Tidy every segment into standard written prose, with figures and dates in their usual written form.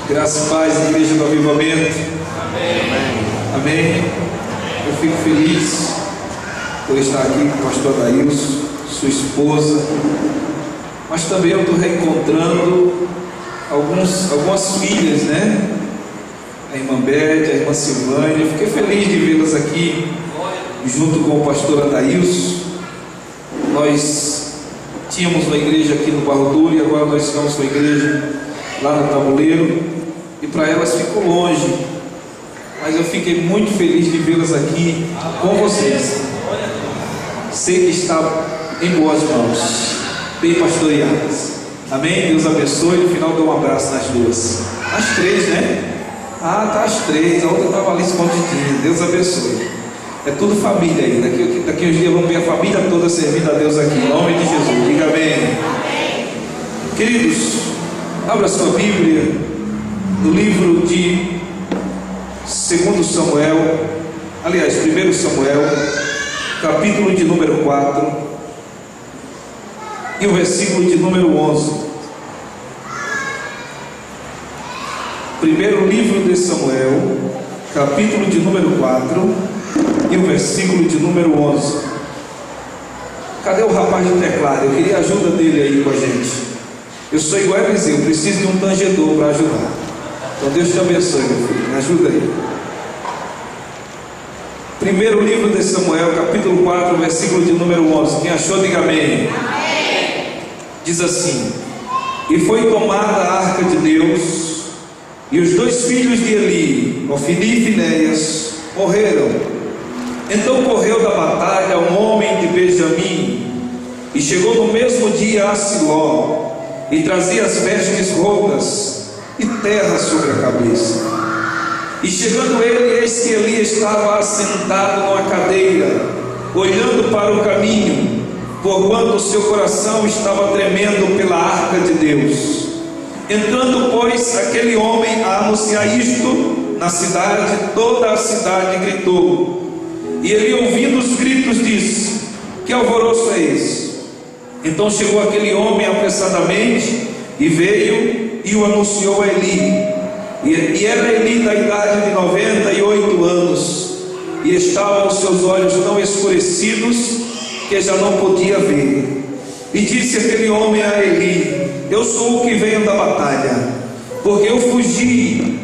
Graça e paz, Igreja do Avivamento. Amém. Eu fico feliz por estar aqui com o pastor Adailson, sua esposa, mas também eu estou reencontrando algumas filhas, né? A irmã Beth, a irmã Silvânia. Fiquei feliz de vê-las aqui junto com o pastor Adailson. Nós tínhamos uma igreja aqui no Barro Duro e agora nós estamos com a igreja lá no Tabuleiro, e para elas ficou longe, mas eu fiquei muito feliz de vê-las aqui com vocês. Sei que está em boas mãos, bem pastoreadas. Amém? Deus abençoe. No final dou um abraço nas duas, as três, né? Ah, tá, as três, a outra estava ali escondidinha. Deus abençoe. É tudo família aí. Daqui uns dias vamos ver a família toda servindo a Deus aqui, em nome de Jesus. Diga amém. Queridos, abra sua Bíblia no livro de 2 Samuel, aliás, 1 Samuel, capítulo de número 4 e o versículo de número 11. Primeiro livro de Samuel, capítulo de número 4 e o versículo de número 11. Cadê o rapaz de teclado? Eu queria a ajuda dele aí com a gente. Eu sou igual a Eliseu, preciso de um tangedor para ajudar. Então Deus te abençoe, meu filho, me ajuda aí. Primeiro livro de Samuel, capítulo 4, versículo de número 11. Quem achou, diga amém. Amém. Diz assim: E foi tomada a arca de Deus, e os dois filhos de Eli, Ofni e Finéias, morreram. Então correu da batalha um homem de Benjamim, e chegou no mesmo dia a Siló, e trazia as vestes rotas e terra sobre a cabeça. E chegando ele, eis que Eli estava assentado numa cadeira, olhando para o caminho, porquanto o seu coração estava tremendo pela arca de Deus. Entrando, pois, aquele homem a anunciar isto na cidade, toda a cidade gritou. E ele, ouvindo os gritos, disse: Que alvoroço é esse? Então chegou aquele homem apressadamente e veio e o anunciou a Eli. E era Eli da idade de 98 anos, e estavam os seus olhos tão escurecidos que já não podia ver. E disse aquele homem a Eli: Eu sou o que venho da batalha, porque eu fugi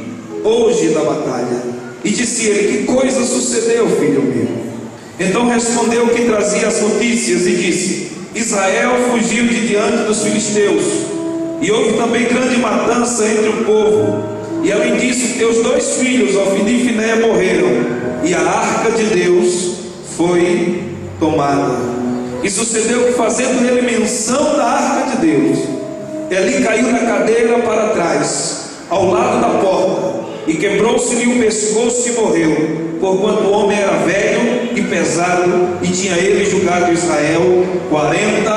hoje da batalha. E disse ele: Que coisa sucedeu, filho meu? Então respondeu que trazia as notícias e disse: Israel fugiu de diante dos filisteus, e houve também grande matança entre o povo. E além disso, teus dois filhos, Ofni e Finéias, morreram, e a arca de Deus foi tomada. E sucedeu que, fazendo ele menção da arca de Deus, Eli caiu na cadeira para trás, ao lado da porta, e quebrou-se-lhe o pescoço e morreu, porquanto o homem era velho e pesado, e tinha ele julgado Israel 40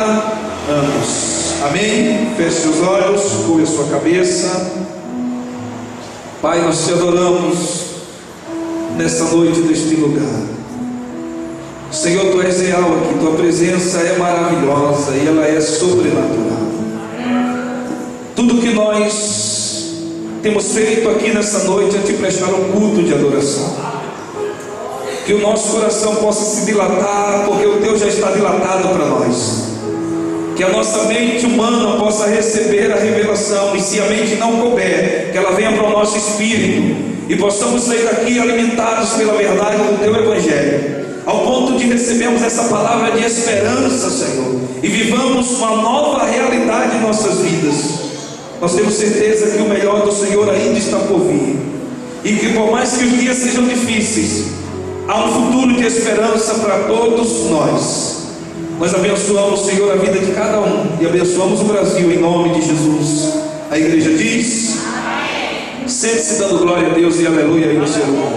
anos. Amém? Feche seus olhos, curve a sua cabeça. Pai, nós te adoramos nessa noite, neste lugar. Senhor, tu és real aqui, tua presença é maravilhosa e ela é sobrenatural. Tudo que nós temos feito aqui nessa noite é te prestar um culto de adoração. Que o nosso coração possa se dilatar, porque o teu já está dilatado para nós. Que a nossa mente humana possa receber a revelação, e se a mente não couber, que ela venha para o nosso espírito, e possamos sair daqui alimentados pela verdade do teu evangelho, ao ponto de recebermos essa palavra de esperança, Senhor, e vivamos uma nova realidade em nossas vidas. Nós temos certeza que o melhor do Senhor ainda está por vir, e que por mais que os dias sejam difíceis, há um futuro de esperança para todos nós. Nós abençoamos, Senhor, a vida de cada um, e abençoamos o Brasil em nome de Jesus. A igreja diz: amém. Sente-se dando glória a Deus e aleluia aí no seu lugar.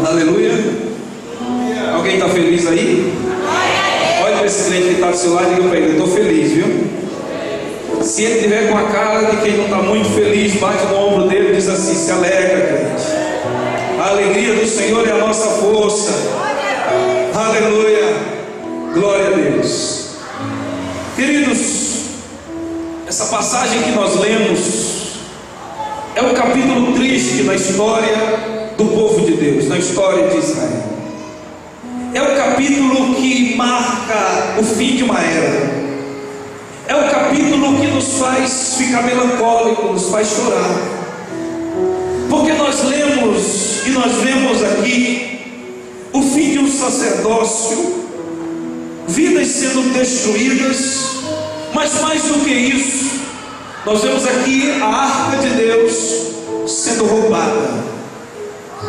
Aleluia. Alguém está feliz aí? Olha para esse crente que está do seu lado e diga para ele: estou feliz, viu? Se ele estiver com a cara de quem não está muito feliz, bate no ombro dele e diz assim: se alegra, crente. A alegria do Senhor é a nossa força. Aleluia, glória a Deus. Queridos, Essa passagem que nós lemos é um capítulo triste na história do povo de Deus, na história de Israel. É um capítulo que marca o fim de uma era. É um capítulo que nos faz ficar melancólico, nos faz chorar. Porque nós lemos e nós vemos aqui o fim de um sacerdócio, vidas sendo destruídas, mas mais do que isso, nós vemos aqui a arca de Deus sendo roubada.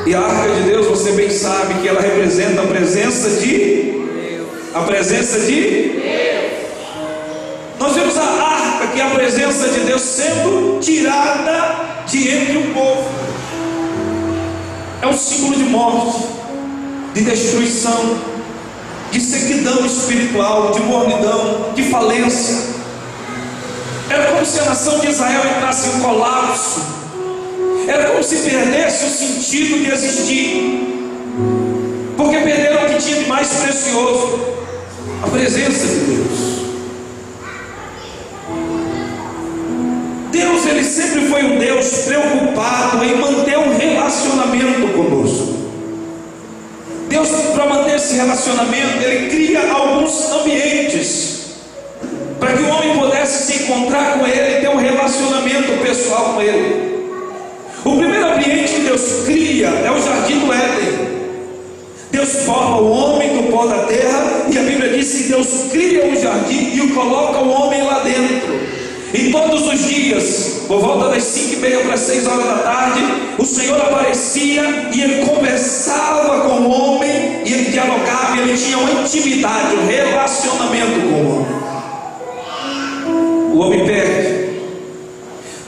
E a arca de Deus, você bem sabe que ela representa a presença de Deus. A presença de Deus. Nós vemos a arca, que é a presença de Deus, sendo tirada de entre o povo. É um símbolo de morte, de destruição, de sequidão espiritual, de mornidão, de falência. Era como se a nação de Israel entrasse em colapso. Era como se perdesse o sentido de existir, porque perderam o que tinha de mais precioso, a presença de Deus. Deus, Ele sempre foi um Deus preocupado em manter um relacionamento conosco. Deus, para manter esse relacionamento, Ele cria alguns ambientes para que o homem pudesse se encontrar com Ele e ter um relacionamento pessoal com Ele. O primeiro ambiente que Deus cria é o jardim do Éden. Deus forma o homem do pó da terra, e a Bíblia diz que Deus cria o jardim e o coloca o homem lá dentro. E todos os dias, por volta das 5:30 para 6 horas da tarde, o Senhor aparecia e Ele conversava com o homem, e Ele dialogava, e Ele tinha uma intimidade, um relacionamento com o homem. O homem perde.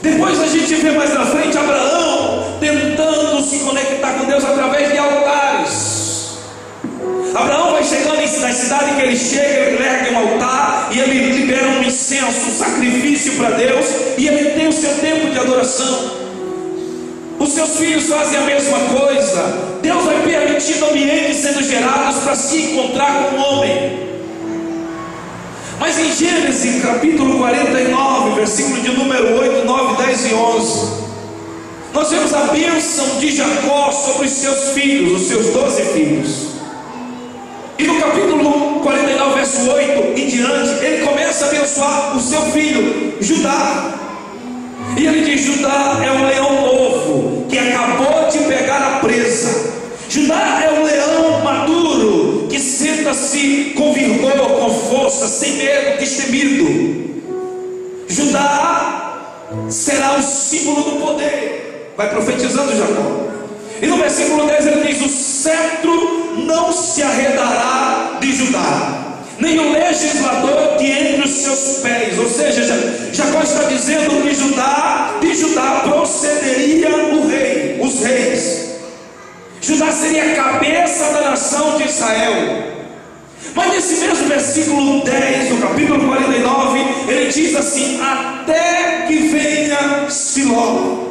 Depois a gente vê mais na frente Abraão tentando se conectar com Deus através de altares. Abraão vai chegando na cidade que ele chega, ele ergue um altar e ele libera um incenso, um sacrifício para Deus, e ele tem o seu tempo de adoração. Os seus filhos fazem a mesma coisa. Deus vai permitindo ambientes sendo gerados para se encontrar com o homem. Mas em Gênesis capítulo 49, versículo de número 8, 9, 10 e 11, nós vemos a bênção de Jacó sobre os seus filhos, os seus 12 filhos. E no capítulo 49, verso 8 em diante, ele começa a abençoar o seu filho, Judá. E ele diz: Judá é um leão novo, que acabou de pegar a presa. Judá é um leão maduro, que senta-se com vigor, com força, sem medo, destemido. Judá será o símbolo do poder. Vai profetizando Jacó. E no versículo 10 ele diz: o cetro não se arredará de Judá, nem o legislador de entre os seus pés. Ou seja, Jacó está dizendo que de Judá procederia o rei, os reis. Judá seria a cabeça da nação de Israel. Mas nesse mesmo versículo 10 do capítulo 49, ele diz assim: até que venha Siló.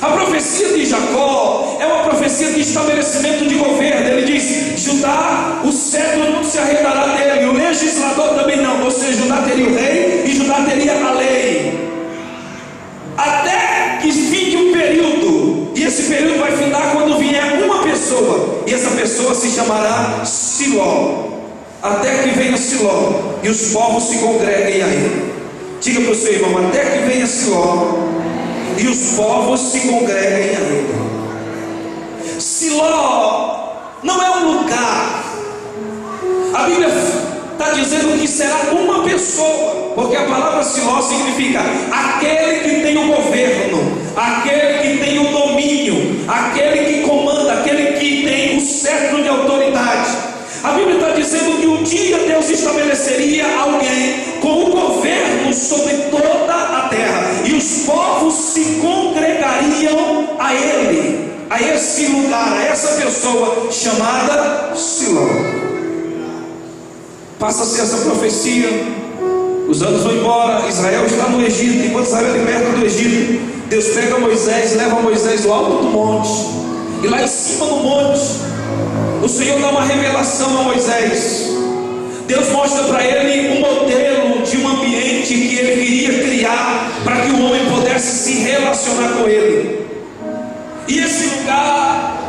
A profecia de Jacó é uma profecia de estabelecimento de governo. Ele diz: Judá, o cetro não se arredará dele, o legislador também não. Ou seja, Judá teria o rei e Judá teria a lei, até que finde um período. E esse período vai findar quando vier uma pessoa, e essa pessoa se chamará Siló. Até que venha Siló e os povos se congreguem a ele. Diga para o seu irmão: até que venha Siló e os povos se congreguem a ele. Siló não é um lugar. A Bíblia está dizendo que será uma pessoa, porque a palavra Siló significa aquele que tem o governo, aquele que tem o domínio, aquele que comanda, aquele que tem o cetro de autoridade. A Bíblia está dizendo que um dia Deus estabeleceria alguém com o governo sobre toda a terra, e os povos se congregariam a ele, a esse lugar, a essa pessoa chamada Siló. Passa-se essa profecia, os anos vão embora, Israel está no Egito. Enquanto Israel é liberto do Egito, Deus pega Moisés, leva Moisés ao alto do monte, e lá em cima do monte o Senhor dá uma revelação a Moisés. Deus mostra para ele um modelo de um ambiente que ele queria criar para que o homem pudesse se relacionar com ele. E esse lugar,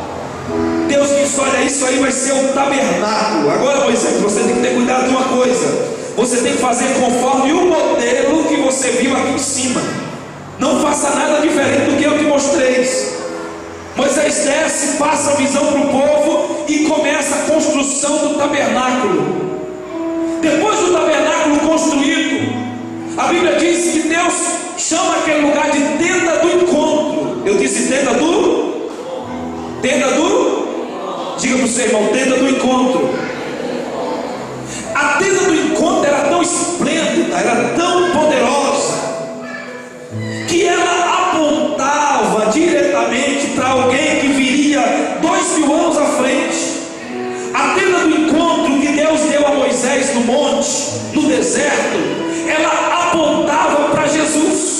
Deus disse: olha, isso aí vai ser um tabernáculo. Agora, Moisés, você tem que ter cuidado de uma coisa: você tem que fazer conforme o modelo que você viu aqui em cima. Não faça nada diferente do que eu te mostrei. Moisés desce, passa a visão para o povo e começa a construção do tabernáculo. Depois do tabernáculo construído, a Bíblia diz que Deus chama aquele lugar de tenda do encontro. Eu disse tenda do? Diga para o seu irmão, tenda do encontro. A tenda do encontro era tão esplêndida, era tão poderosa, que ela apontava diretamente para alguém que viria 2000 anos à frente. A tenda do encontro que Deus deu a Moisés no monte, no deserto, ela apontava para Jesus.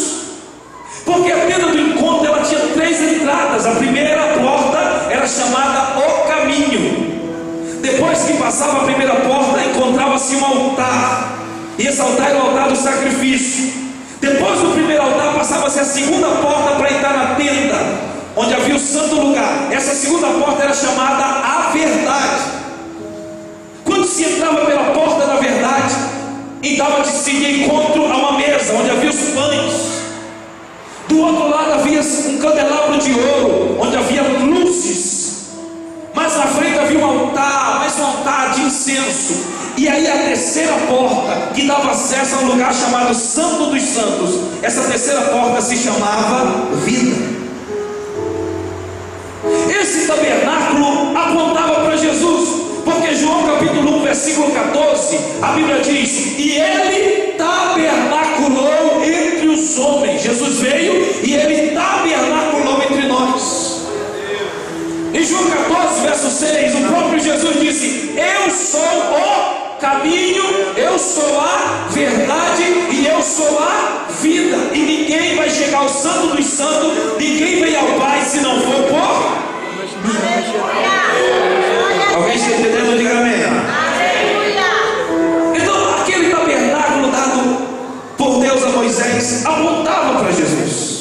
Porque a tenda do encontro ela tinha 3 entradas. A primeira porta era chamada o caminho. Depois que passava a primeira porta, encontrava-se um altar, e esse altar era o altar do sacrifício. Depois do primeiro altar, passava-se a segunda porta para entrar na tenda, onde havia o santo lugar. Essa segunda porta era chamada a verdade. Quando se entrava pela porta da verdade, dava-se de encontro a uma mesa, onde havia os pães. Do outro lado havia um candelabro de ouro, onde havia luzes. Mas na frente havia um altar, mais um altar de incenso. E aí a terceira porta, que dava acesso a um lugar chamado Santo dos Santos, essa terceira porta se chamava vida. Esse tabernáculo apontava para Jesus, porque João capítulo 1 versículo 14, a Bíblia diz: e ele tabernaculou entre os homens. Jesus veio e ele tabernaculou entre nós. Em João 14 verso 6, o próprio Jesus disse: eu sou o caminho, eu sou a verdade e eu sou a vida, e ninguém vai chegar ao Santo dos Santos, ninguém vem ao Pai se não for por... Alguém está entendendo? Diga amém. Então aquele tabernáculo dado por Deus a Moisés apontava para Jesus.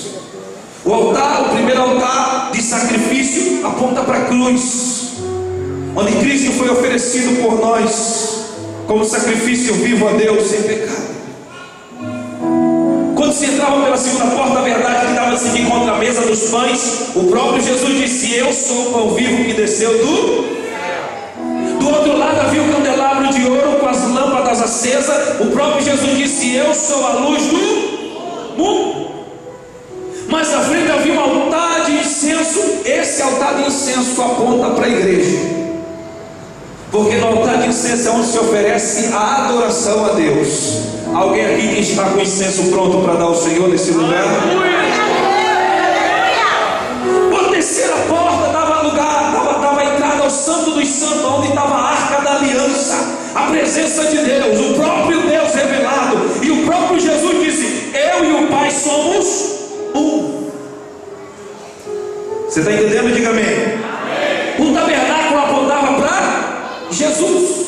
O altar, o primeiro altar de sacrifício, aponta para a cruz, onde Cristo foi oferecido por nós como sacrifício vivo a Deus sem pecado. Quando se entrava pela segunda porta, a verdade que dava-se de encontro à mesa dos pães, o próprio Jesus disse: eu sou o pão vivo que desceu do... Do outro lado havia o candelabro de ouro com as lâmpadas acesas. O próprio Jesus disse: eu sou a luz do mundo. Mas na frente havia um altar de incenso. Esse altar de incenso aponta para a igreja, porque no altar de incenso é onde se oferece a adoração a Deus. Alguém aqui que está com incenso pronto para dar ao Senhor nesse lugar? A terceira porta dava lugar, dava entrada ao Santo dos Santos, onde estava a Arca da Aliança, a presença de Deus, o próprio Deus revelado. E o próprio Jesus disse: eu e o Pai somos um. Você está entendendo? Diga amém. O tabernáculo apontava para Jesus.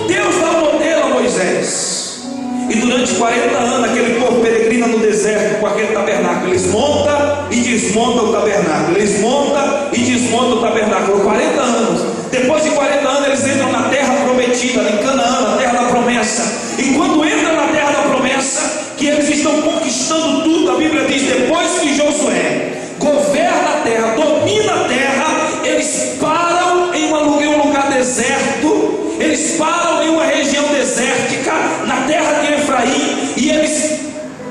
Deus dá um modelo a Moisés, e durante 40 anos aquele povo peregrina no deserto com aquele tabernáculo. Eles montam e desmontam o tabernáculo, eles montam e desmontam o tabernáculo. 40 anos. Depois de 40 anos eles entram na terra prometida, em Canaã, na terra da promessa. E quando entram na terra da promessa, que eles estão conquistando tudo, a Bíblia diz: depois que Josué governa a terra, domina a terra, eles param em um lugar deserto. Eles param em uma região desértica, na terra de Efraim, e eles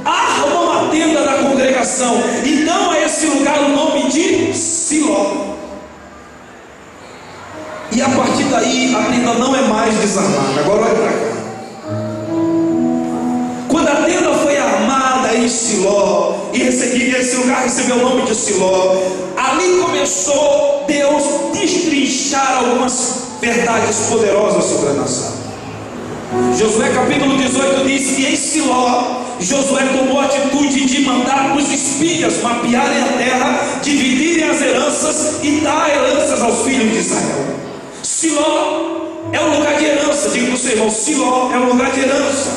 armam a tenda da congregação, e dão a esse lugar o nome de Siló. E a partir daí a tenda não é mais desarmada. Agora olha para cá. Quando a tenda foi armada em Siló, e esse lugar recebeu o nome de Siló, ali começou Deus destrinchar algumas verdades poderosas sobre a nação. Josué capítulo 18 diz que em Siló Josué tomou a atitude de mandar os espias mapearem a terra, dividirem as heranças e dar heranças aos filhos de Israel. Siló é um lugar de herança. Diga para o seu irmão: Siló é um lugar de herança.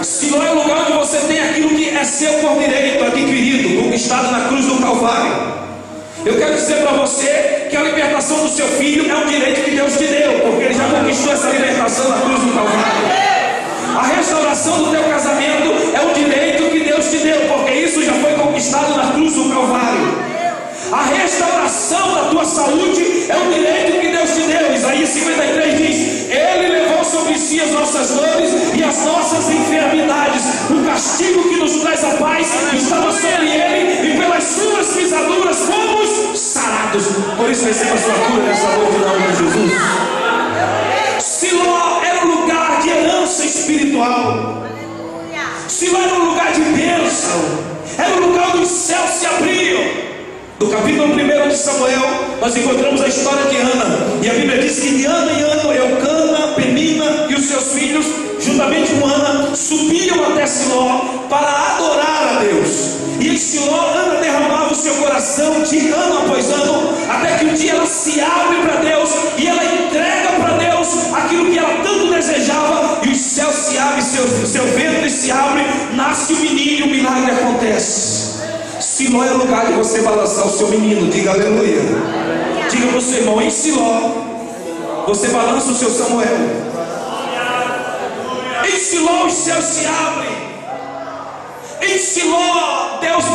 Siló é o lugar onde você tem aquilo que é seu por direito, adquirido, conquistado na cruz do Calvário. Eu quero dizer para você que a libertação do seu filho é um direito que Deus te deu, porque Ele já conquistou essa libertação na cruz do Calvário. A restauração do teu casamento é um direito que Deus te deu, porque isso já foi conquistado na cruz do Calvário. A restauração da tua saúde é um direito que Deus te deu. Isaías 53 diz: Ele levou sobre si as nossas dores e as nossas enfermidades. O castigo que nos traz a paz estava sobre Ele, e pelas suas pisaduras fomos sarados. Por isso receba a sua cura nessa noite em nome de Jesus. Siló era um lugar de herança espiritual. Siló era um lugar de bênção. Era um lugar onde os céus se abriam. No capítulo 1 de Samuel, nós encontramos a história de Ana. E a Bíblia diz que de ano em ano, Eucana, Penina e os seus filhos, juntamente com Ana, subiam até Siló para adorar a Deus. E em Siló, Ana derramava o seu coração de ano após ano, até que um dia ela se abre para Deus e ela entrega para Deus aquilo que ela tanto desejava. E os céus se abrem, seu ventre se abre, nasce o menino e o milagre acontece. Siló é o lugar de você balançar o seu menino. Diga aleluia. Diga para o seu irmão: em Siló você balança o seu Samuel. Em Siló os céus se abrem. Em Siló Deus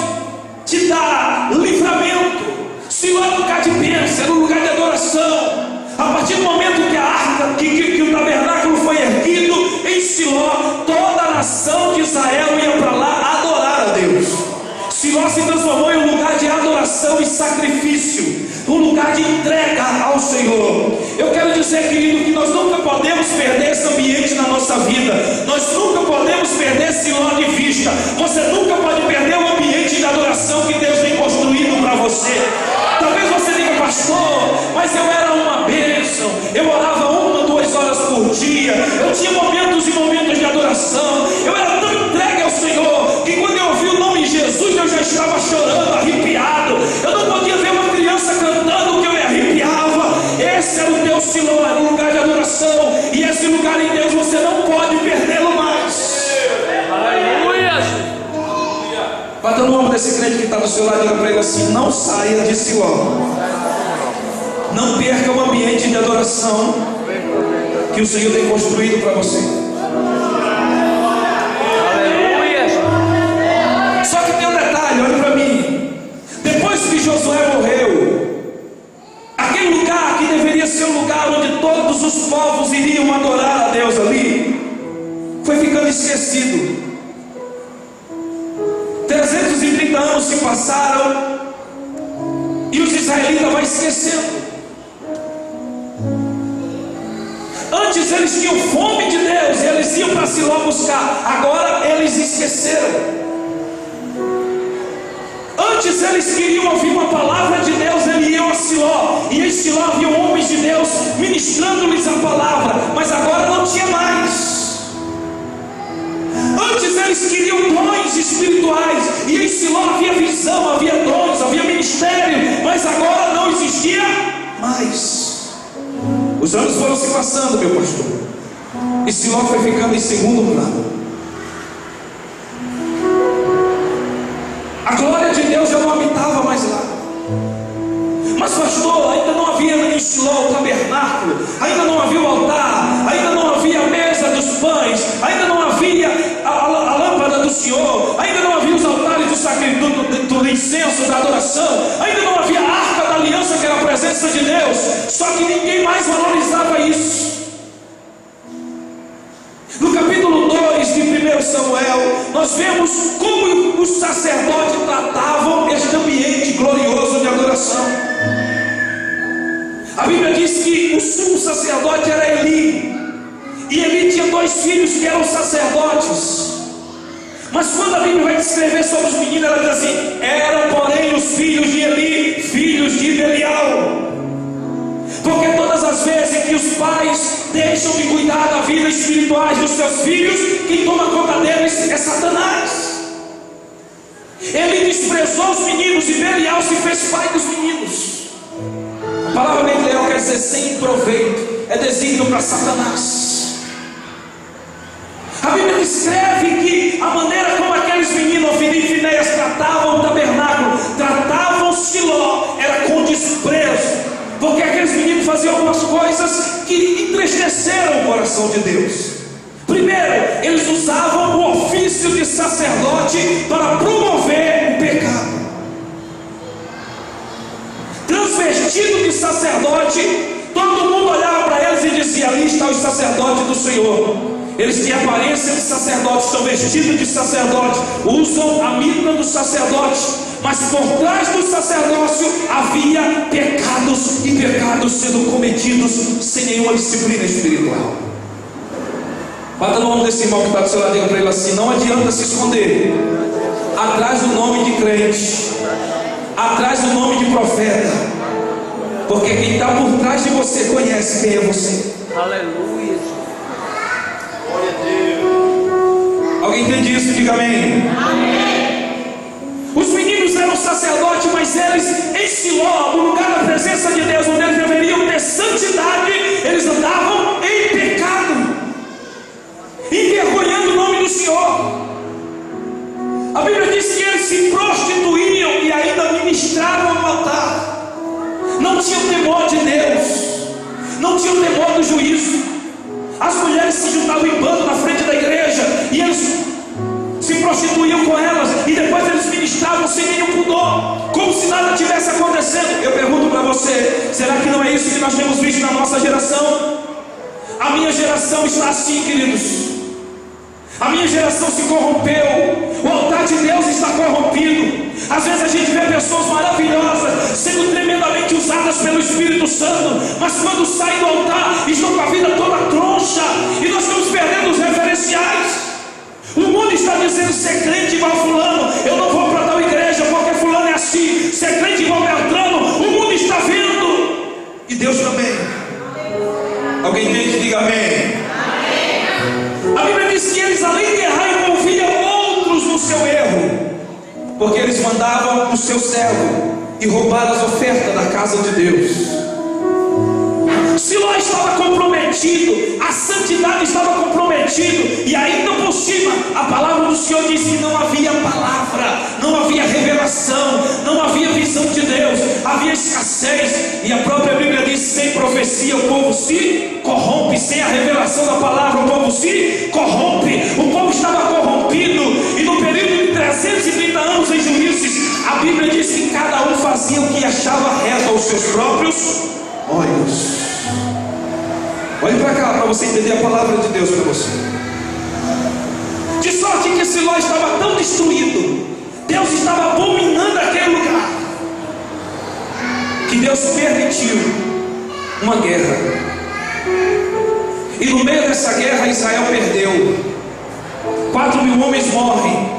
te dá livramento. Siló é um lugar de bênção, é um lugar de adoração. A partir do momento que a arca, que o tabernáculo foi erguido em Siló, toda a nação de Israel ia para lá adorar a Deus. Siló se transformou em um lugar de adoração e sacrifício, um lugar de entrega ao Senhor. Eu quero dizer, querido, que nós nunca podemos perder esse ambiente na nossa vida. Nós nunca podemos perder Siló de vista. Você nunca pode perder o ambiente de adoração que Deus tem construído para você. Talvez você diga: pastor, mas eu era uma bênção, eu orava 1, 2 horas por dia, eu tinha momentos e momentos de adoração, eu era tão entregue ao Senhor, que quando eu ouvi o nome Jesus, eu já estava chorando, arrepiado. Eu não podia ver uma criança cantando que eu me arrepiava. Esse era o teu Siló, era um lugar de adoração, e esse lugar em Deus você não pode perdê-lo mais. Aleluia. Bata no ombro desse crente que está do seu lado e diga para ele assim: não saia de Siló. Não perca o ambiente de adoração que o Senhor tem construído para você. Aleluia. Só que tem um detalhe, olha para mim. Depois que Josué morreu, aquele lugar que deveria ser um lugar onde todos os povos iriam adorar a Deus ali, foi ficando esquecido. 330 anos se passaram e os israelitas vão esquecendo. Antes eles tinham fome de Deus e eles iam para Siló buscar. Agora eles esqueceram. Antes eles queriam ouvir uma palavra de Deus, eles iam a Siló, e em Siló havia homens de Deus ministrando-lhes a palavra, mas agora não tinha mais. Antes eles queriam dons espirituais, e em Siló havia visão, havia dons, havia ministério, mas agora não existia mais. Os anos foram se passando, meu pastor, e Siló foi ficando em segundo plano. A glória de Deus já não habitava mais lá. Mas pastor, ainda não havia em Siló o tabernáculo, ainda não havia o altar, ainda não havia a mesa dos pães, ainda não havia a lâmpada do Senhor, ainda não havia os altares do sacrifício, do incenso, da adoração, ainda não havia a arca da aliança, que era a presença de Deus. Só que ninguém mais valorizava isso. No capítulo 2 de 1 Samuel, nós vemos como os sacerdotes tratavam este ambiente glorioso de adoração. A Bíblia diz que o sumo sacerdote era Eli, e Eli tinha 2 filhos que eram sacerdotes. Mas quando a Bíblia vai descrever sobre os meninos, ela diz assim: eram porém os filhos de Eli, filhos de Belial. Porque todas as vezes que os pais deixam de cuidar da vida espiritual dos seus filhos, quem toma conta deles é Satanás. Ele desprezou os meninos e Belial se fez pai dos meninos. A palavra Belial quer dizer sem proveito. é desígnio para Satanás. A Bíblia descreve que a maneira como aqueles meninos, Ofni e Finéias, tratavam o tabernáculo, tratavam Siló, era com desprezo, porque aqueles meninos faziam algumas coisas que entristeceram o coração de Deus. Primeiro, eles usavam o ofício de sacerdote para promover o pecado. Transvestido de sacerdote, todo mundo olhava para eles e dizia: ali está o sacerdote do Senhor. Eles têm aparência de sacerdotes, estão vestidos de sacerdote, usam a mitra do sacerdote, mas por trás do sacerdócio havia pecados, e pecados sendo cometidos sem nenhuma disciplina espiritual. Bata no nome desse irmão que está do seu lado, diga para ele assim: não adianta se esconder atrás do nome de crente, atrás do nome de profeta, porque quem está por trás de você conhece quem é você. Aleluia. Glória a Deus. Alguém entende isso? Diga amém. Amém. Os meninos eram sacerdotes, mas eles em Siló, no lugar da presença de Deus, onde eles deveriam ter santidade, eles andavam em pecado, envergonhando o nome do Senhor. A Bíblia diz que eles se prostituíam e ainda ministravam no altar. Não tinham temor de Deus, não tinham temor do juízo. As mulheres se juntavam em bando na frente da igreja e eles se prostituíam com elas, e depois eles ministravam sem nenhum pudor, como se nada tivesse acontecendo. Eu pergunto para você: será que não é isso que nós temos visto na nossa geração? A minha geração está assim, queridos. A minha geração se corrompeu, o altar de Deus está corrompido. Às vezes a gente vê pessoas maravilhosas sendo tremendamente usadas pelo Espírito Santo, mas quando saem do altar estão com a vida toda troncha, e nós estamos perdendo os referenciais. O mundo está dizendo: ser crente igual fulano, eu não vou para tal igreja porque fulano é assim. Ser crente igual Beltrano, o mundo está vendo, e Deus também. Alguém tem que diga amém. A Bíblia diz que eles, além de errar, envolviam outros no seu erro, porque eles mandavam o seu servo e roubaram as ofertas da casa de Deus. Siló estava comprometido, a santidade estava comprometida, e ainda por cima a palavra do Senhor diz que não havia palavra, não havia revelação, não havia visão de Deus, havia escassez. E a própria Bíblia diz: sem profecia o povo se corrompe, sem a revelação da palavra o povo se corrompe. O povo estava corrompido, e no período de 330 anos em Juízes, a Bíblia diz que cada um fazia o que achava reto aos seus próprios olhos. Olhe para cá para você entender a palavra de Deus para você. De sorte que Siló estava tão destruído, Deus estava abominando aquele lugar, que Deus permitiu uma guerra. E no meio dessa guerra Israel perdeu. 4.000 homens morrem.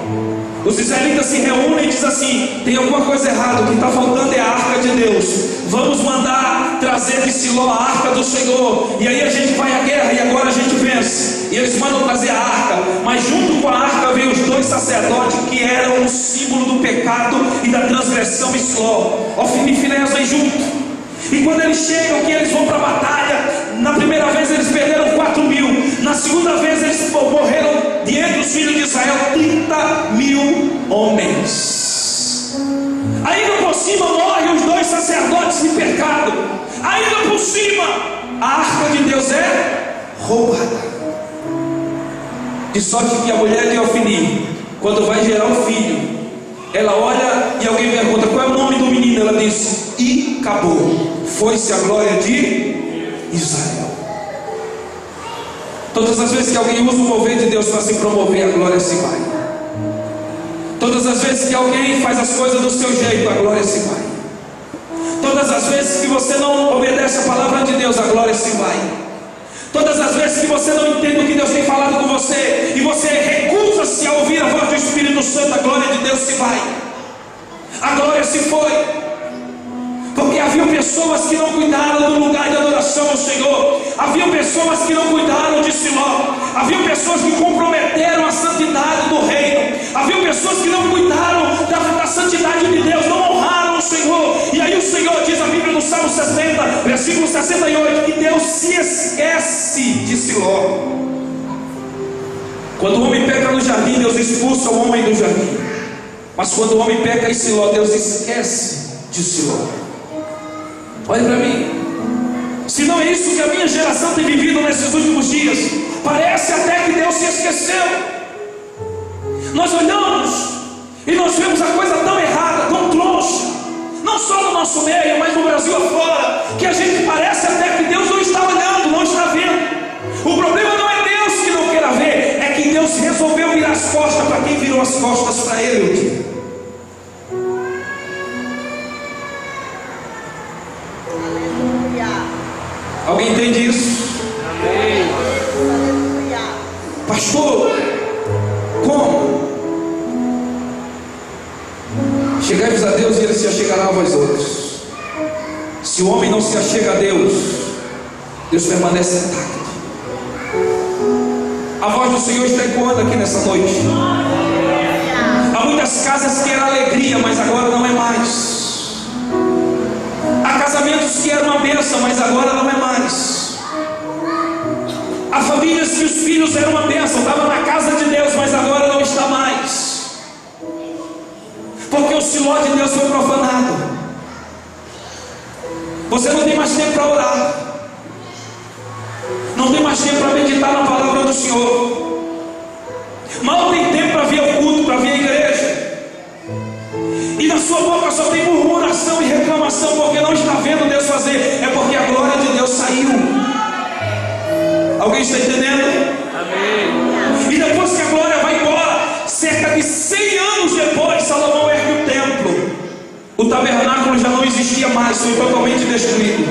Os israelitas se reúnem e dizem assim: tem alguma coisa errada, o que está faltando é a arca de Deus. Vamos mandar trazer de Siló a arca do Senhor, e aí a gente vai à guerra e agora a gente vence. E eles mandam trazer a arca, mas junto com a arca veio os 2 sacerdotes que eram o símbolo do pecado e da transgressão em Siló. Ofni e Finéias vêm junto. E quando eles chegam, que eles vão para a batalha, na primeira vez eles perderam 4.000, na segunda vez eles morreram de entre os filhos de Israel 30.000 homens. Ainda por cima morrem os 2 sacerdotes em pecado. Ainda por cima a arca de Deus é roubada. De sorte que a mulher de Ofni, quando vai gerar um filho, ela olha e alguém pergunta: qual é o nome do menino? Ela diz: e acabou, foi-se a glória de Israel. Todas as vezes que alguém usa o mover de Deus para se promover, a glória se vai. Todas as vezes que alguém faz as coisas do seu jeito, a glória se vai. Todas as vezes que você não obedece a palavra de Deus, a glória se vai. Todas as vezes que você não entende o que Deus tem falado com você, e você recusa-se a ouvir a voz do Espírito Santo, a glória de Deus se vai. A glória se foi. Porque havia pessoas que não cuidaram do lugar de adoração ao Senhor. Havia pessoas que não cuidaram de Siló. Havia pessoas que comprometeram a santidade do reino. Havia pessoas que não cuidaram da santidade de Deus, não honraram o Senhor. E aí o Senhor diz, a Bíblia no Salmo 60, versículo 68, que Deus se Siló. Quando o homem peca no jardim, Deus expulsa o homem do jardim. Mas quando o homem peca em Siló, Deus esquece de Siló. Olha para mim. Se não é isso que a minha geração tem vivido nesses últimos dias, parece até que Deus se esqueceu. Nós olhamos e nós vemos a coisa tão errada, tão troncha, não só no nosso meio, mas no Brasil afora, que a gente parece até que Deus não está olhando, não está vendo. O problema não é Deus que não queira ver, é que Deus resolveu virar as costas para quem virou as costas para Ele. Alguém entende isso? Amém. Pastor, como? Chegai-vos a Deus e Ele se achegará a vós outros. Se o homem não se achega a Deus, Deus permanece intacto. A voz do Senhor está ecoando aqui nessa noite. Há muitas casas que era alegria, mas agora não é mais. Há casamentos que eram uma bênção, mas agora não é mais. Há famílias que os filhos eram uma bênção, estavam na casa de Deus, mas agora não está mais. Porque o Siló de Deus foi profanado. Você não tem mais tempo para orar, não tem mais tempo para meditar na palavra do Senhor, mal tem tempo para vir ao culto, para vir à igreja. E na sua boca só tem murmuração e reclamação, porque não está vendo Deus fazer. É porque a glória de Deus saiu. Alguém está entendendo? Amém. E depois que a glória vai embora, cerca de 100 anos depois, Salomão ergue o templo. O tabernáculo já não existia mais, foi totalmente destruído.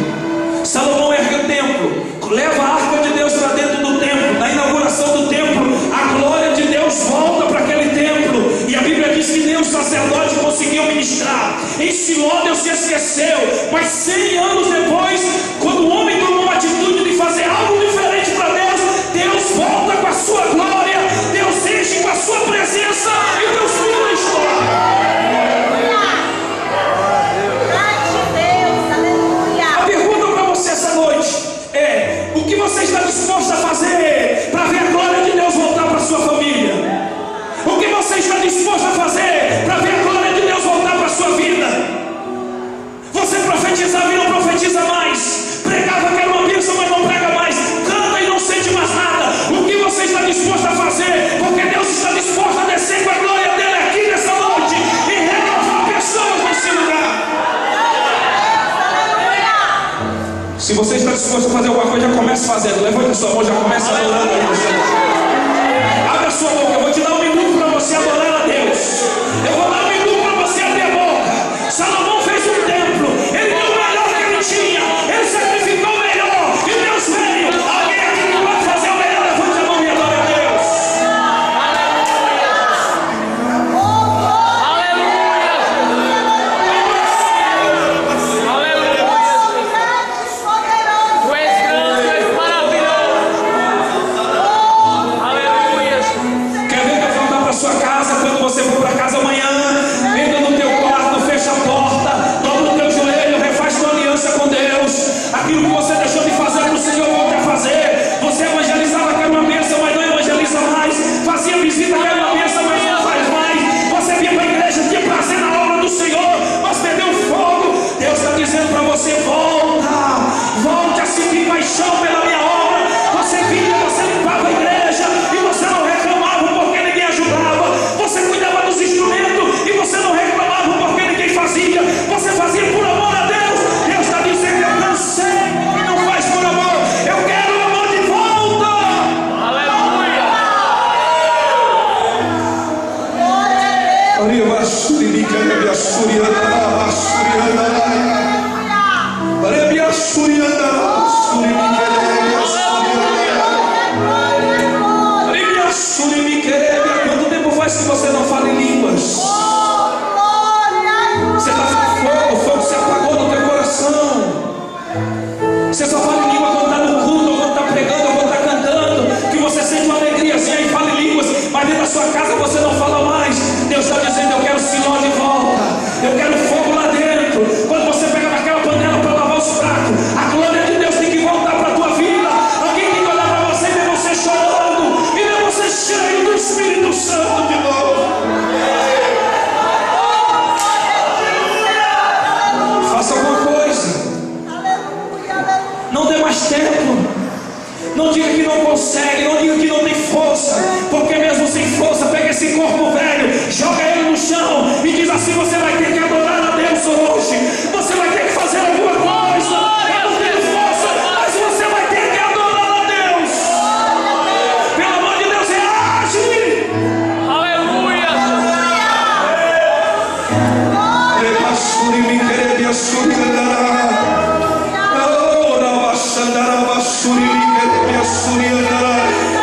Salomão ergue o templo, leva a arca de Deus para dentro do templo. Na inauguração do templo, a glória de Deus volta para aquele templo. E a Bíblia diz que nem o sacerdote conseguiu ministrar. Em Siló Deus se esqueceu. Mas 100 anos depois, quando o homem tomou a atitude de fazer algo diferente para Deus, Deus volta com a sua glória, Deus enche com a sua presença e Deus muda a história. A pergunta para você essa noite é: o que você está disposto a fazer para ver a glória de Deus voltar para a sua família? O que você está disposto a fazer para ver a glória de Deus voltar para a sua vida? Você profetizava e não profetiza mais, pregava que era uma bênção, mas não prega mais, canta e não sente mais nada. O que você está disposto a fazer? Porque Deus está disposto a descer com a glória dele aqui nessa noite e renovar pessoas nesse lugar. Se você está disposto a fazer alguma coisa, já comece fazendo. Levante a sua mão, já comece adorando aí no Senhor. Abre a sua boca, eu vou te dar um minuto para você adorar a Deus. Eu vou dar um minuto para você abrir a boca. Salomão fez um templo, ele deu o melhor que ele tinha, ele sacrificou o melhor, e Deus veio. Alguém aqui que pode fazer o melhor, levante a mão e adore a Deus. Aquilo que você deixou de fazer para o Senhor, volte a fazer. Você evangelizava que era uma bênção, mas não evangeliza mais. Fazia visita que era uma bênção, mas não faz mais. Você vinha para a igreja, tinha prazer na obra do Senhor, mas perdeu o fogo. Deus está dizendo para você: volte a sentir paixão pela minha obra. Você vinha, você limpava a igreja e você não reclamava porque ninguém ajudava. Você cuidava dos instrumentos e você não reclamava porque ninguém fazia. Você fazia por amor a Deus. Deus está dizendo: eu cansei e não faz por amor. Eu quero o amor de volta. Aleluia. Quanto tempo faz que você não fala em línguas? Você está com fogo, o fogo se apagou no teu coração. Você só fala em língua quando está no culto, ou quando está pregando, ou quando está cantando, que você sente uma alegria assim, aí fala em línguas, mas dentro da sua casa você não fala mais. Deus está dizendo: eu quero Siló de volta, eu quero fogo lá dentro. Quando você pega naquela panela para lavar os pratos, a glória de Deus tem que voltar para a tua vida. Alguém tem que olhar para você e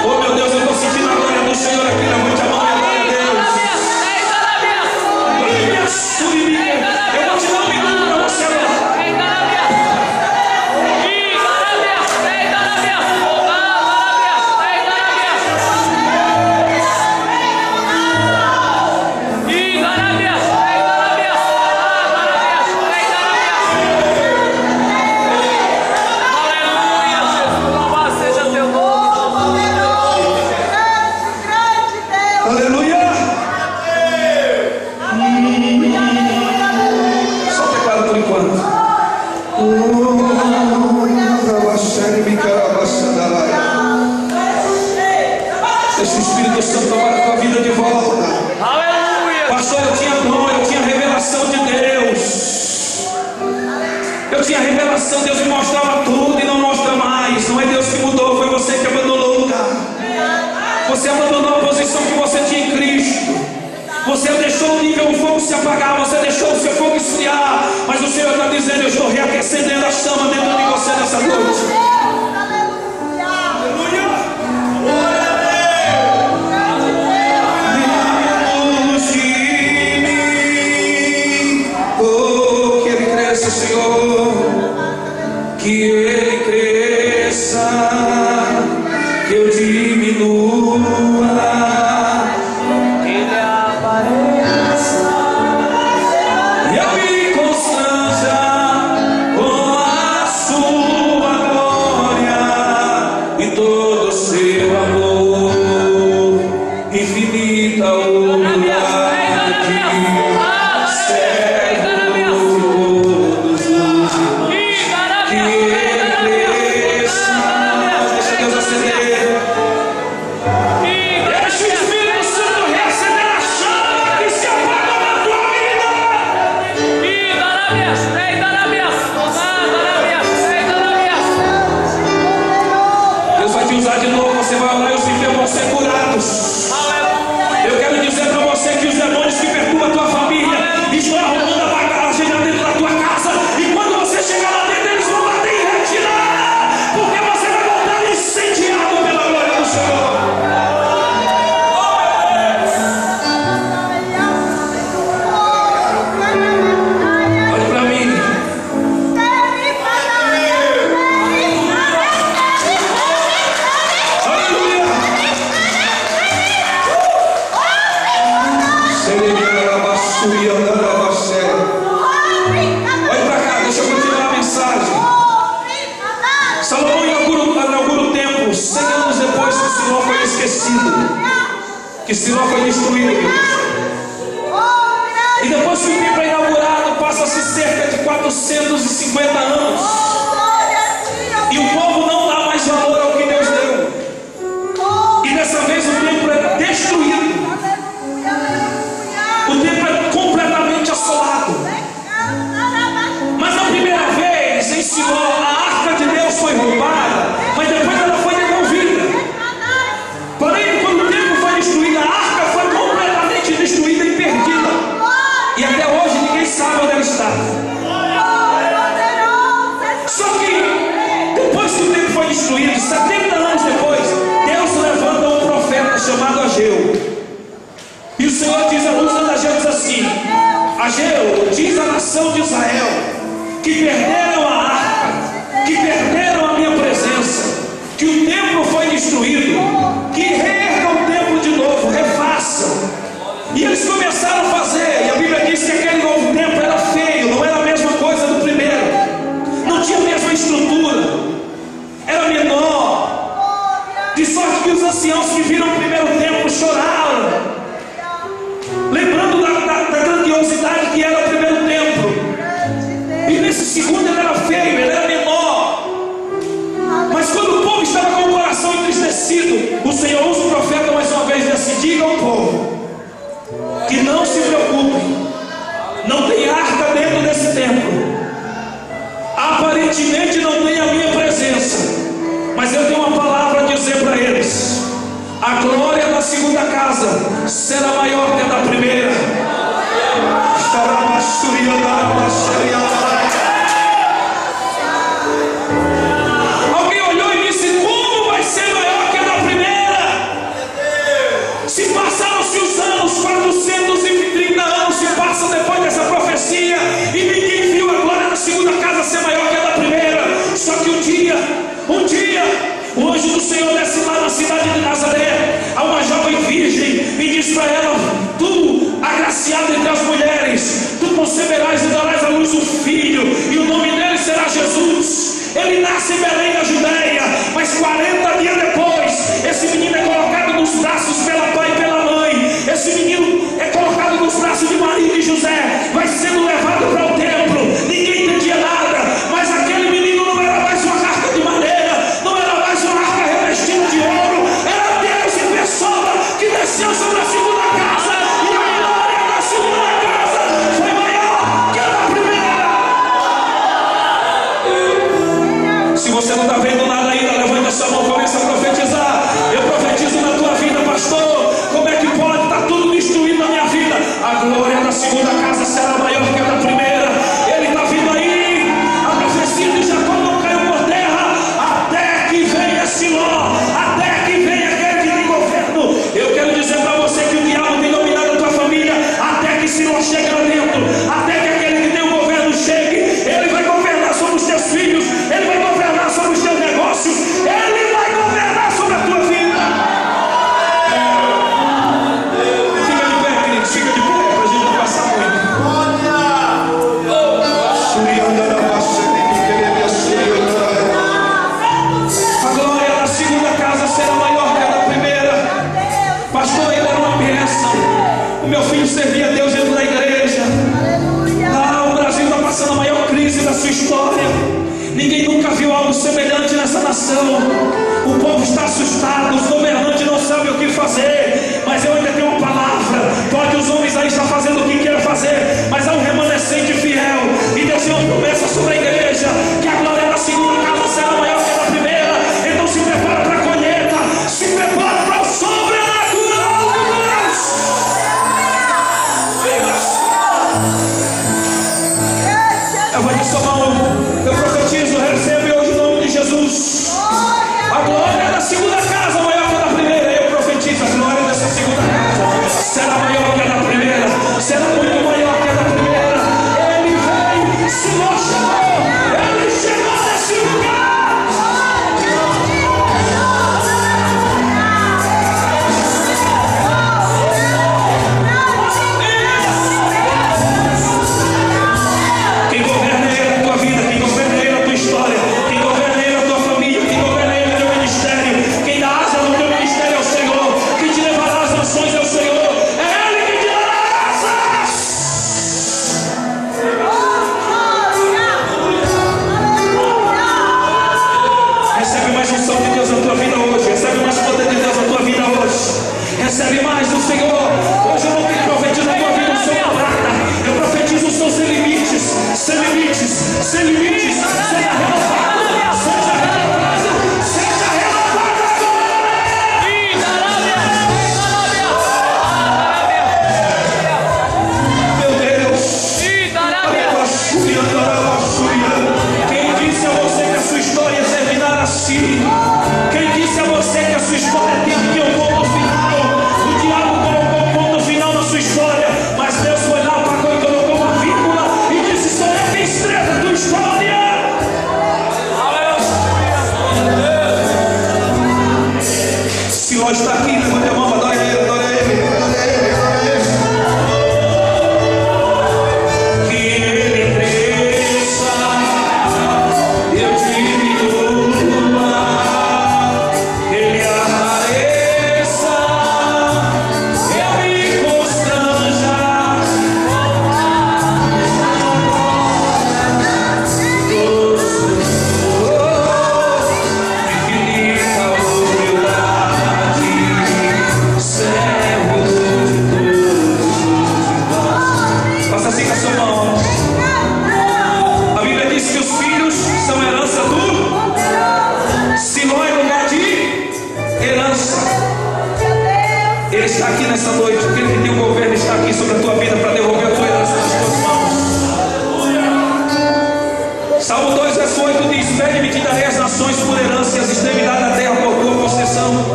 Oh meu Deus, eu estou sentindo a glória do Senhor aqui. Levante a mão e adore a Deus. Eu vou te dar um minuto para você adorar. Aleluia! Só o teclado por enquanto. Deixa o Espírito Santo tomar a tua vida de volta. Aleluia! Pastor, eu tinha dom, eu tinha revelação de Deus. Eu tinha revelação, Deus me mostrava tudo e não mostra mais. Não é Deus que mudou, foi você que abandonou o lugar. Você abandonou a posição que você tinha em Cristo. Você deixou o nível, o fogo se apagar. Você deixou o seu fogo esfriar. Mas o Senhor está dizendo: eu estou reacendendo a chama dentro de você nessa noite. Aleluia! Menos de mim. Oh, que Ele cresça, Senhor. Que Ele cresça, que eu diminua. Ele apareça. E eu me constranja com a sua glória e todo o seu amor. Infinita humildade, servo de todos os irmãos. Que Ele cresça. Deixa Deus acender. Deixa o Espírito Santo reacender a chama que se apaga na tua vida. Deus vai te usar de novo. Você vai orar e os enfermos vão ser curados. Eu quero dizer para você que os demônios que perturbam a tua família estão arrumando a bagagem lá dentro da tua casa. E quando você chegar lá dentro, eles vão bater e retirar. Porque você vai voltar incendiado pela glória do Senhor. Olhe para mim. Aleluia. Olhe para cá, deixa eu continuar a mensagem. Salomão inaugura o templo 100 anos depois que Siló foi esquecido, que Siló foi destruído. E depois que o templo é inaugurado, passa-se cerca de 450 anos. E o povo não dá mais valor ao que Deus deu. E dessa vez o templo é destruído. O templo é completamente assolado. Mas na primeira vez em Siló, a arca de Deus foi roubada, mas depois ela foi devolvida. Porém, quando o templo foi destruído, a arca foi completamente destruída e perdida. E até hoje ninguém sabe onde ela está. Só que depois que o templo foi destruído, 70 anos depois, Deus levanta um profeta chamado Ageu. E o Senhor diz, usando Ageu, diz assim: Ageu, diz a nação de Israel que perderam a arca, que perderam a minha presença, que o templo foi destruído, que reergam o templo de novo, refaçam. E eles começaram a fazer, e a Bíblia diz que aquele novo templo era feio, não era a mesma coisa do primeiro, não tinha a mesma estrutura, era menor, de sorte que os anciãos que viram o primeiro templo choraram, lembrando da grandiosidade que era o primeiro templo. E nesse segundo ele era feio, ele era menor. Mas quando o povo estava com o coração entristecido, o Senhor usa o profeta mais uma vez e assim: diga ao povo que não se preocupem, não tem arca dentro desse templo, aparentemente não tem a minha presença, mas eu tenho uma palavra a dizer para eles: a glória da segunda casa será maior que a da primeira. Estará O meu filho servia a Deus dentro da igreja. O Brasil está passando a maior crise da sua história. Ninguém nunca viu algo semelhante nessa nação. O povo está assustado, os governantes não sabem o que fazer. Mas eu ainda tenho uma palavra. Pode os homens aí estar fazendo o que queiram fazer, mas há um remanescente fiel. E Deus tem uma promessa sobre a igreja, que a glória da segunda casa será maior que a da primeira. Então se prepara para a colheita, se prepara para o sobrenatural de Deus. Eu vou te somar eu profetizo, recebe hoje em nome de Jesus. A glória da segunda casa maior que a da primeira. Eu profetizo, a glória dessa segunda casa será maior que a da primeira, será muito maior que a da primeira. Ele veio, se não chegou, ele chegou nesse lugar. Quem governa ele a tua vida, quem governa ele a tua história, quem governa ele a tua família, quem governa ele o teu ministério, quem dá asa no teu ministério é o Senhor, quem te levará às nações é o Senhor, é Ele que te dará asas. Recebe mais unção de Deus na tua vida hoje, recebe mais poder de Deus na tua vida hoje, recebe mais do Senhor. Hoje eu não profetizo na tua vida o seu prata, eu profetizo o seu sem limites, sem limites, sem limites. Seja renovado, seja renovado, seja renovado agora. Meu Deus, quem disse a você que a sua história terminará assim? Quem disse a você que a sua história tem aqui um ponto final? O diabo colocou um ponto final na sua história, mas Deus foi lá, apagou e colocou uma vírgula e disse: sou eu quem escreve a tua história. Se hoje está aqui, levante a mão, adore Ele, adore Ele, adore Ele, adore Ele. Que Ele cresça, eu diminua, Ele apareça, eu me constranja. Infinita humildade, servo de todos. Faça assim com a sua mão. A Bíblia diz que os filhos são herança do Siló, é lugar de herança. Ele está aqui nessa noite. Aquele que tem o governo está aqui sobre a tua vida para devolver a tua herança nas tuas mãos. Salmo 2, verso 8 diz: pede-me, te darei as nações por herança e as extremidades da terra por tua possessão.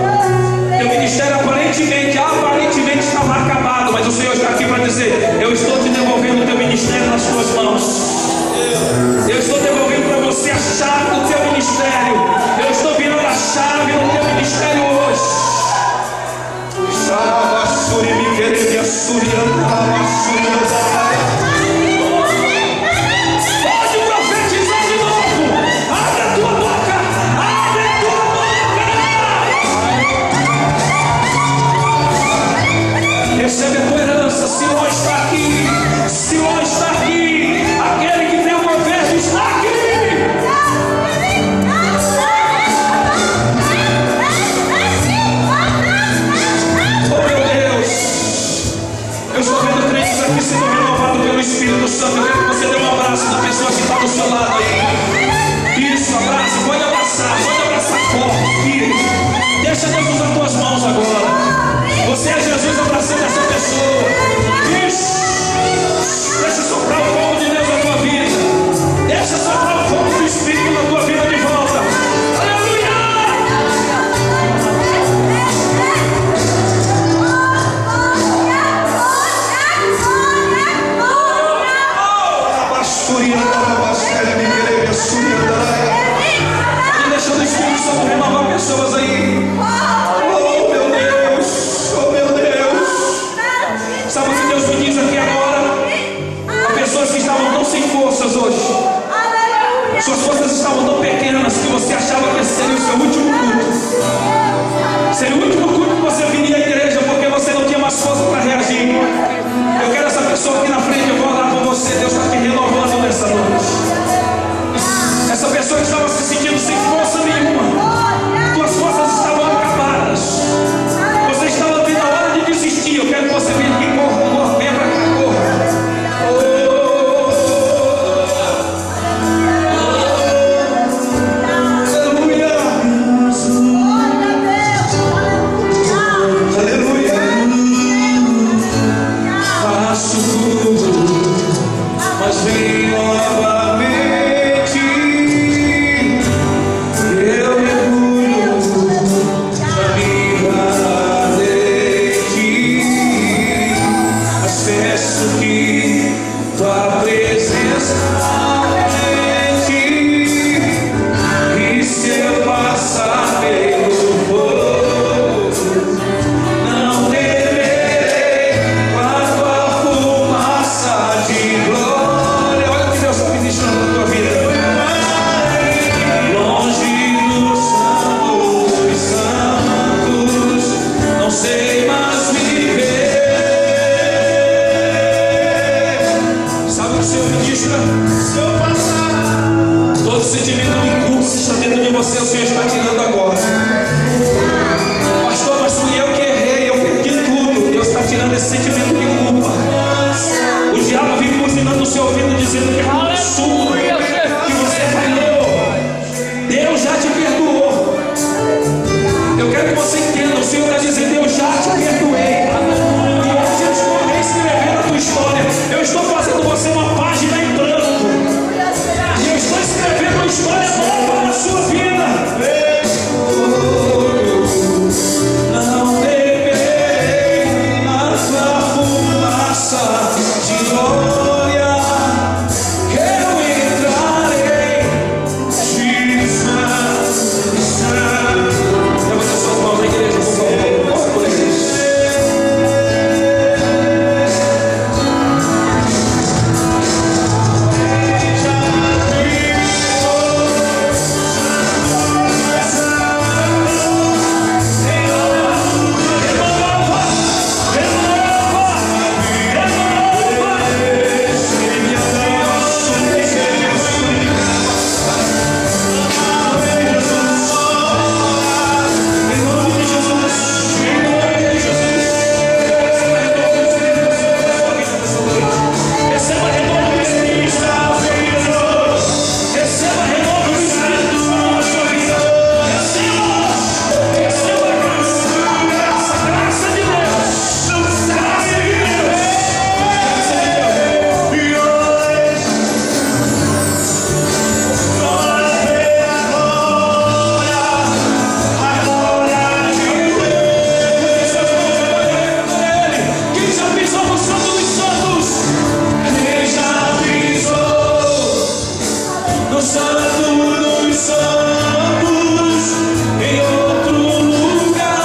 Teu ministério aparentemente estava acabado, mas o Senhor está aqui para dizer: eu estou te devolvendo o teu ministério nas tuas mãos. Eu estou devolvendo para você a chave do teu ministério. Eu estou virando a chave do teu ministério hoje. Pode profetizar de novo. Abre a tua boca. Abre a tua boca. Recebe a tua herança. Siló está aqui. Siló está aqui. Aquele que tem o governo está aqui. Oh meu Deus, eu estou vendo crentes aqui sendo renovados pelo Espírito Santo. Eu quero que você dê um abraço na pessoa que está do seu lado aí. Isso, abraço, pode abraçar forte. Deixa Deus usar tuas mãos agora. Você é Jesus abraçando essa pessoa. Isso. Deixa soprar o fogo de Deus na tua vida. Deixa soprar o fogo do Espírito na tua vida de volta. Aleluia! Pode deixar o Espírito Santo renovar pessoas aí. Oh meu Deus, oh meu Deus. Sabe o que Deus me diz aqui agora? Há pessoas que estavam tão sem forças hoje. Suas forças estavam tão pequenas que você achava que esse seria o seu último culto. Seria o último culto que você viria à igreja porque você não tinha mais força para reagir. faço tudo, mas vem novamente. Eu mergulho na minha ardente, mas peço que tua presença aumente. E se eu passar pelo fogo, não temerei a tua fumaça de glória. Olha o que Deus está ministrando na tua vida. Longe dos santos, não sei mais viver. Sabe o que o Senhor ministra? Se eu passar, todo sentimento de culpa que está dentro de você, o Senhor está tirando agora. Pastor, mas fui eu que errei, eu perdi tudo. Deus está tirando esse sentimento de culpa. O diabo vive buzinando no seu ouvido, dizendo que é um absurdo, que você falhou. Deus já te perdoou. Eu quero que você entenda, o Senhor está dizendo: eu já te perdoei. E hoje eu estou reescrevendo a tua história. Eu estou fazendo você uma página em branco. E eu estou escrevendo uma história nova na sua vida. Não temerei a tua fumaça de glória. Eu entrarei de santo em santo. Levanta suas mãos na igreja, por favor. Ora por igreja. Receba renovo do Espírito na sua vida. Receba renovo do Espírito na sua vida. Receba a graça de Deus. Graça de Deus. Quem já pisou no Santo dos Santos? Quem já pisou no Santo dos Santos em outro lugar?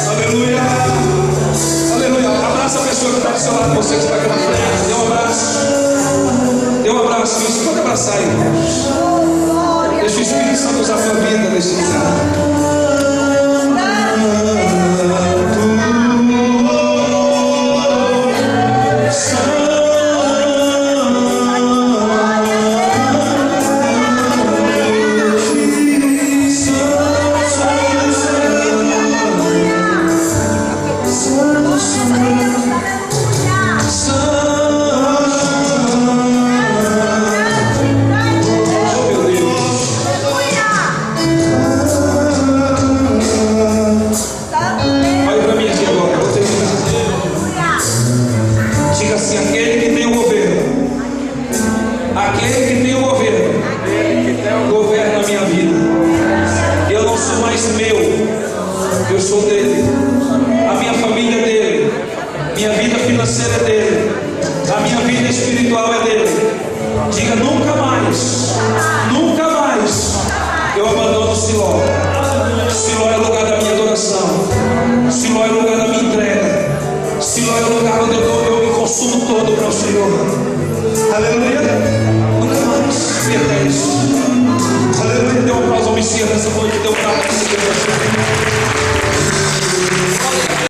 Aleluia, aleluia. Abraça a pessoa que está do seu lado, você que está aqui na frente. Dê um abraço. Dê um abraço, isso. Pode abraçar, irmãos. Deixa o Espírito Santo usar a tua vida nesse lugar. Olha para mim aqui agora, vou terminar. Diga assim: aquele que tem o governo, aquele que tem o governo, governa a minha vida. Eu não sou mais meu, eu sou dele. A minha família é dele, minha vida financeira é dele, a minha vida espiritual é dele. Diga: nunca mais, nunca mais eu abandono Siló. Siló é o lugar da minha adoração. Siló é o lugar da minha entrega. Siló é o lugar onde eu me consumo todo para o Senhor. Aleluia. Nunca mais perder isso. Aleluia. Dê um aplauso ao Messias nessa noite. Dê um aplauso ao Senhor.